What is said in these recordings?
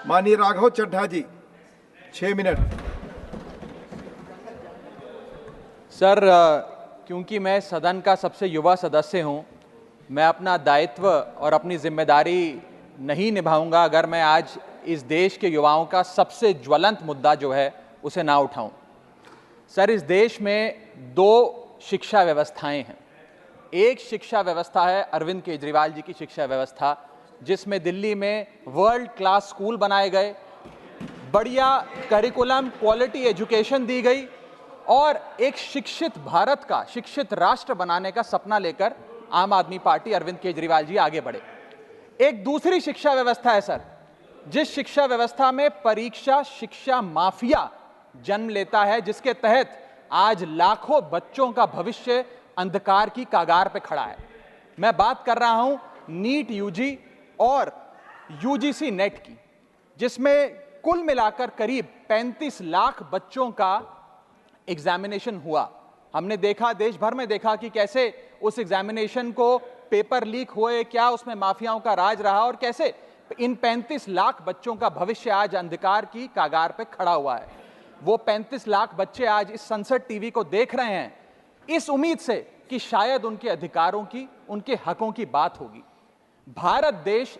माननीय राघव चड्ढा जी 6 minute. Sir, क्योंकि मैं सदन का सबसे युवा सदस्य हूं, मैं अपना दायित्व और अपनी जिम्मेदारी नहीं निभाऊंगा अगर मैं आज इस देश के युवाओं का सबसे ज्वलंत मुद्दा जो है उसे ना उठाऊं। सर, इस देश में 2 शिक्षा व्यवस्थाएं हैं। एक शिक्षा व्यवस्था है अरविंद केजरीवाल जी की शिक्षा व्यवस्था, जिसमें दिल्ली में वर्ल्ड क्लास स्कूल बनाए गए, बढ़िया करिकुलम, क्वालिटी एजुकेशन दी गई और एक शिक्षित भारत का, शिक्षित राष्ट्र बनाने का सपना लेकर आम आदमी पार्टी, अरविंद केजरीवाल जी आगे बढ़े। एक दूसरी शिक्षा व्यवस्था है सर, जिस शिक्षा व्यवस्था में परीक्षा शिक्षा माफिया जन्म लेता है, जिसके तहत आज लाखों बच्चों का भविष्य अंधकार की कागार पे खड़ा है। मैं बात कर रहा हूं नीट यूजी और यूजीसी नेट की, जिसमें कुल मिलाकर करीब 35 लाख बच्चों का एग्जामिनेशन हुआ। हमने देखा, देश भर में देखा कि कैसे उस एग्जामिनेशन को पेपर लीक हुए, क्या उसमें माफियाओं का राज रहा और कैसे इन 35 लाख बच्चों का भविष्य आज अंधकार की कागार पे खड़ा हुआ है। वो 35 लाख बच्चे आज इस संसद टीवी को देख रहे हैं इस उम्मीद से कि शायद उनके अधिकारों की, उनके हकों की बात होगी। भारत देश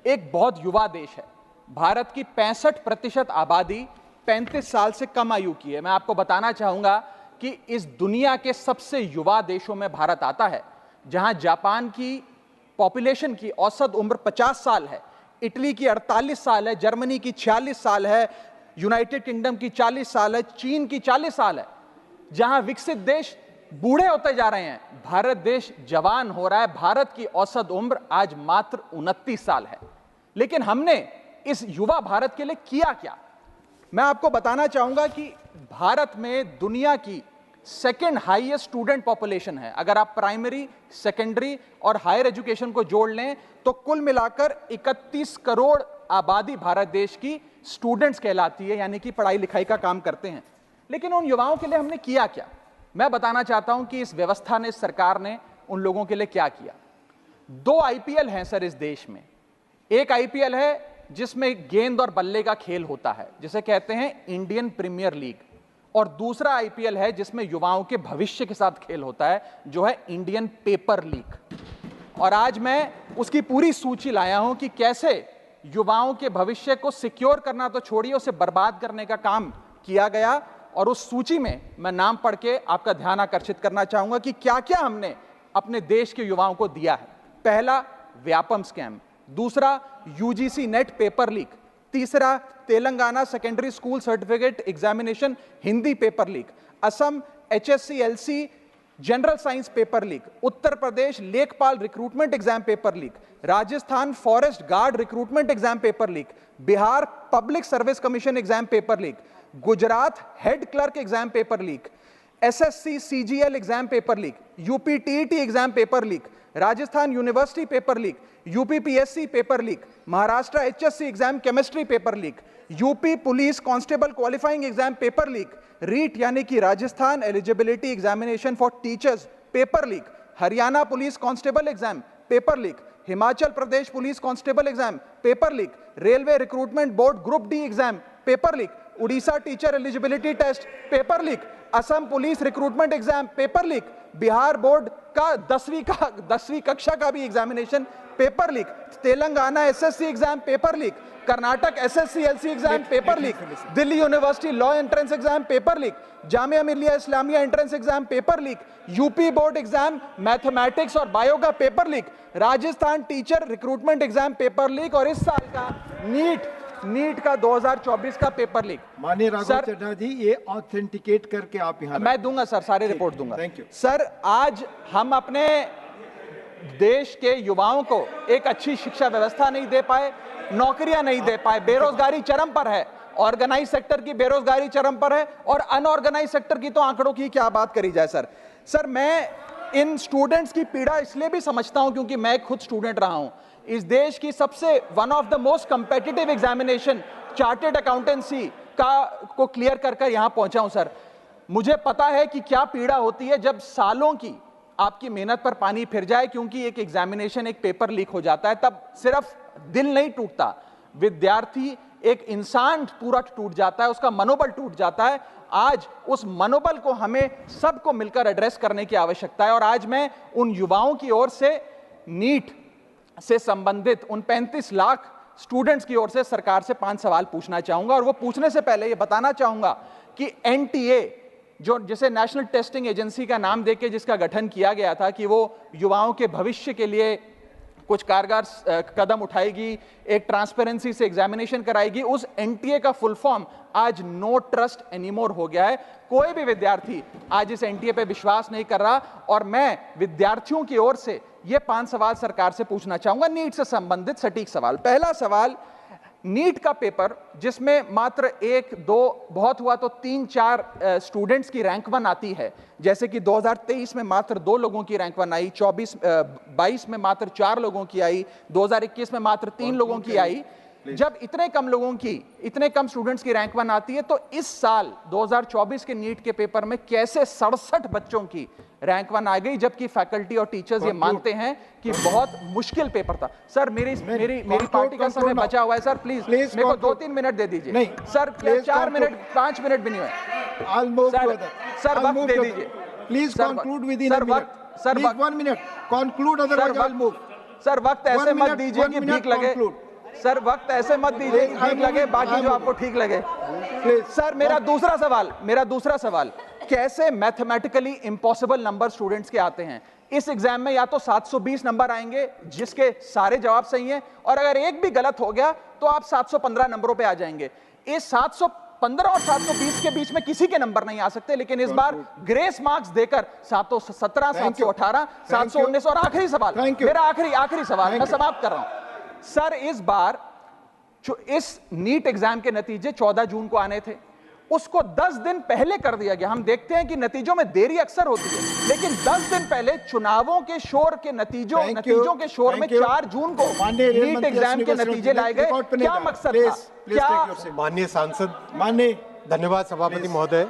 एक बहुत युवा देश है। भारत की 65% आबादी 35 साल से कम आयु की है। मैं आपको बताना चाहूंगा कि इस दुनिया के सबसे युवा देशों में भारत आता है, जहां जापान की पॉपुलेशन की औसत उम्र 50 साल है, इटली की 48 साल है, जर्मनी की 46 साल है, यूनाइटेड किंगडम की 40 साल है, चीन की 40 साल है। जहां विकसित देश बूढ़े होते जा रहे हैं, भारत देश जवान हो रहा है। भारत की औसत उम्र आज मात्र 29 साल है। लेकिन हमने इस युवा भारत के लिए किया क्या? मैं आपको बताना चाहूंगा कि भारत में दुनिया की सेकेंड हाईएस्ट स्टूडेंट पॉपुलेशन है। अगर आप प्राइमरी, सेकेंडरी और हायर एजुकेशन को जोड़ लें तो कुल मिलाकर 31 करोड़ आबादी भारत देश की स्टूडेंट्स कहलाती है, यानी कि पढ़ाई लिखाई का काम करते हैं। लेकिन उन युवाओं के लिए हमने किया क्या? मैं बताना चाहता हूं कि इस व्यवस्था ने, सरकार ने उन लोगों के लिए क्या किया। 2 आईपीएल हैं सर इस देश में। एक आईपीएल है जिसमें गेंद और बल्ले का खेल होता है, जिसे कहते हैं इंडियन प्रीमियर लीग, और दूसरा आईपीएल है जिसमें युवाओं के भविष्य के साथ खेल होता है, जो है इंडियन पेपर लीग। और आज मैं उसकी पूरी सूची लाया हूं कि कैसे युवाओं के भविष्य को सिक्योर करना तो छोड़िए, उसे बर्बाद करने का काम किया गया। और उस सूची में मैं नाम पढ़ के आपका ध्यान आकर्षित करना चाहूंगा कि क्या क्या हमने अपने देश के युवाओं को दिया है। पहला, व्यापम स्कैम। दूसरा, यूजीसी नेट पेपर लीक। तीसरा, Telangana secondary school certificate examination Hindi paper leak. Assam HSC-LC general science paper leak. Uttar Pradesh लेखपाल recruitment exam paper leak. Rajasthan forest guard recruitment exam paper leak. Bihar public service commission exam paper leak. Gujarat head clerk exam paper leak. SSC CGL exam paper leak. UP TET exam paper leak. Rajasthan university paper leak. UP PSC paper leak. Maharashtra HSC exam chemistry paper leak. UP police constable qualifying exam paper leak. REET यानी कि Rajasthan eligibility examination for teachers paper leak. Haryana police constable exam paper leak. Himachal Pradesh police constable exam paper leak. Railway recruitment board group D exam paper leak. Orissa teacher eligibility test paper leak. Assam police recruitment exam paper leak. Bihar board का 10वीं कक्षा का भी examination paper leak. Telangana SSC exam paper leak. Karnataka SSC-LC exam paper leak. Delhi university law entrance exam paper leak. Jamia Millia Islamia entrance exam paper leak. UP board exam mathematics और bio का paper leak. Rajasthan teacher recruitment exam paper leak. और इस साल का NEET का 2024 का paper leak. माननीय राघव चड्ढा जी, ये ऑथेंटिकेट करके आप यहाँ मैं दूंगा सर, सारी रिपोर्ट दूंगा। थैंक यू सर, आज हम अपने देश के युवाओं को एक अच्छी शिक्षा व्यवस्था नहीं दे पाए, नौकरियां नहीं दे पाए, बेरोजगारी चरम पर है, ऑर्गेनाइज सेक्टर की बेरोजगारी चरम पर है और अनऑर्गेनाइज सेक्टर की तो आंकड़ों की क्या बात करी जाए। सर मैं इन स्टूडेंट्स की पीड़ा इसलिए भी समझता हूं क्योंकि मैं खुद स्टूडेंट रहा हूं। इस देश की सबसे one of the most competitive examination chartered accountancy को क्लियर कर यहां पहुंचा हूं। सर, मुझे पता है कि क्या पीड़ा होती है जब सालों की आपकी मेहनत पर पानी फिर जाए क्योंकि एक एग्जामिनेशन, एक पेपर लीक हो जाता है। तब सिर्फ दिल नहीं टूटता, विद्यार्थी एक इंसान पूरा टूट जाता है, उसका मनोबल टूट जाता है। आज उस मनोबल को हमें सबको मिलकर एड्रेस करने की आवश्यकता है। और आज मैं उन युवाओं की ओर से नीट से संबंधित उन 35 लाख स्टूडेंट्स की ओर से सरकार से 5 सवाल पूछना चाहूंगा। और वो पूछने से पहले ये बताना चाहूंगा कि एनटीए, जो जिसे नेशनल टेस्टिंग एजेंसी का नाम देके जिसका गठन किया गया था कि वो युवाओं के भविष्य के लिए कुछ कारगर कदम उठाएगी, एक ट्रांसपेरेंसी से एग्जामिनेशन कराएगी, उस एनटीए का फुल फॉर्म आज नो ट्रस्ट एनीमोर हो गया है। कोई भी विद्यार्थी आज इस एनटीए पे विश्वास नहीं कर रहा। और मैं विद्यार्थियों की ओर से ये 5 सवाल सरकार से पूछना चाहूंगा, नीट से संबंधित सटीक सवाल। पहला सवाल, नीट का पेपर जिसमें मात्र 1-2 बहुत हुआ तो 3-4 स्टूडेंट्स की रैंक 1 आती है, जैसे कि 2023 में मात्र 2 लोगों की रैंक 1 आई, 22 में मात्र 4 लोगों की आई, 2021 में मात्र 3 लोगों की आई। जब इतने कम स्टूडेंट्स की रैंक 1 आती है, तो इस साल 2024 के नीट के पेपर में कैसे 67 बच्चों की रैंक 1 आ गई, जबकि फैकल्टी और टीचर्स ये मानते हैं कि बहुत मुश्किल पेपर था। सर मेरी पार्टी का समय बचा हुआ है सर, प्लीज मेरे को 2-3 मिनट दे दीजिए। नहीं सर, 4 मिनट 5 मिनट भी नहीं हुए सर, वक्त दे दीजिए please. Conclude with in sir 1 minute conclude, otherwise I will move. Sir वक्त ऐसे मत दीजिए कि भीख लगे सर, वक्त ऐसे मत दीजिए कि ठीक लगे, बाकी जो आपको ठीक लगे। सर मेरा दूसरा सवाल, कैसे मैथमेटिकली इम्पॉसिबल नंबर स्टूडेंट्स के आते हैं? इस एग्जाम में या तो 720 नंबर आएंगे जिसके सारे जवाब सही हैं, और अगर एक भी गलत हो गया तो आप 715 नंबरों पे आ जाएंगे। इस 715 और 720 के बीच में किसी के नंबर नहीं आ सकते, लेकिन इस बार ग्रेस मार्क्स देकर 717, 718, 719। और आखिरी सवाल, मेरा आखिरी सवाल, मैं समाप्त कर रहा हूं सर। इस बार जो इस नीट एग्जाम के नतीजे 14 जून को आने थे, उसको 10 दिन पहले कर दिया गया। हम देखते हैं कि नतीजों में देरी अक्सर होती है, लेकिन 10 दिन पहले चुनावों के शोर के नतीजों के शोर में 4 जून को नीट एग्जाम के नतीजे लाए गए। क्या मकसद था? क्या माननीय सांसद, धन्यवाद सभापति महोदय।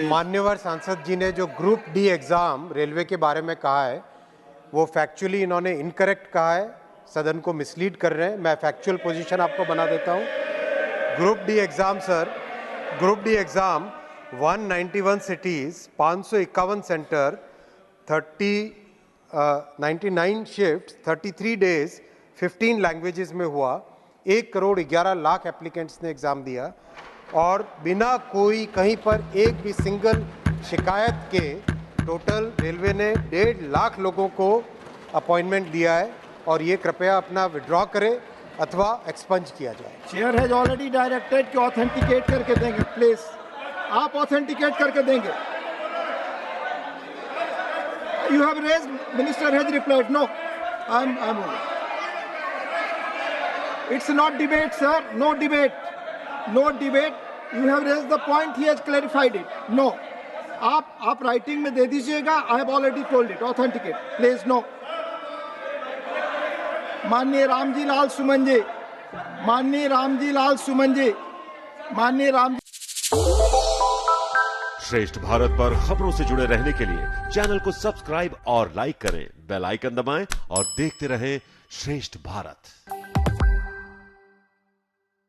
मान्यवर सांसद जी ने जो ग्रुप डी एग्जाम रेलवे के बारे में कहा है, वो फैक्चुअली इन्होंने इनकरेक्ट कहा है, सदन को मिसलीड कर रहे हैं। मैं फैक्चुअल पोजीशन आपको बना देता हूं। Group D exam sir, group D exam 191 cities, 551 centre, 99 shift, 33 days, 15 languages में हुआ। 1 करोड़ 11 लाख एप्लीकेंट्स ने एग्जाम दिया, और बिना कोई कहीं पर एक भी सिंगल शिकायत के टोटल रेलवे ने 1.5 लाख लोगों को अपॉइंटमेंट दिया है। और ये कृपया अपना विड्रॉ करे अथवा एक्सपंज किया जाए। चेयर हैज ऑलरेडी डायरेक्टेड कि ऑथेंटिकेट करके देंगे, प्लीज आप ऑथेंटिकेट करके देंगे। You have raised, minister has replied, no I am it's not debate sir, no debate. You have raised the point, he has clarified it. No, आप writing में दे दीजिएगा। I have already told it, authenticate please. No, माननीय रामजी लाल सुमन जी, श्रेष्ठ भारत पर खबरों से जुड़े रहने के लिए चैनल को सब्सक्राइब और लाइक करें, बेल आइकन दबाएं और देखते रहें श्रेष्ठ भारत।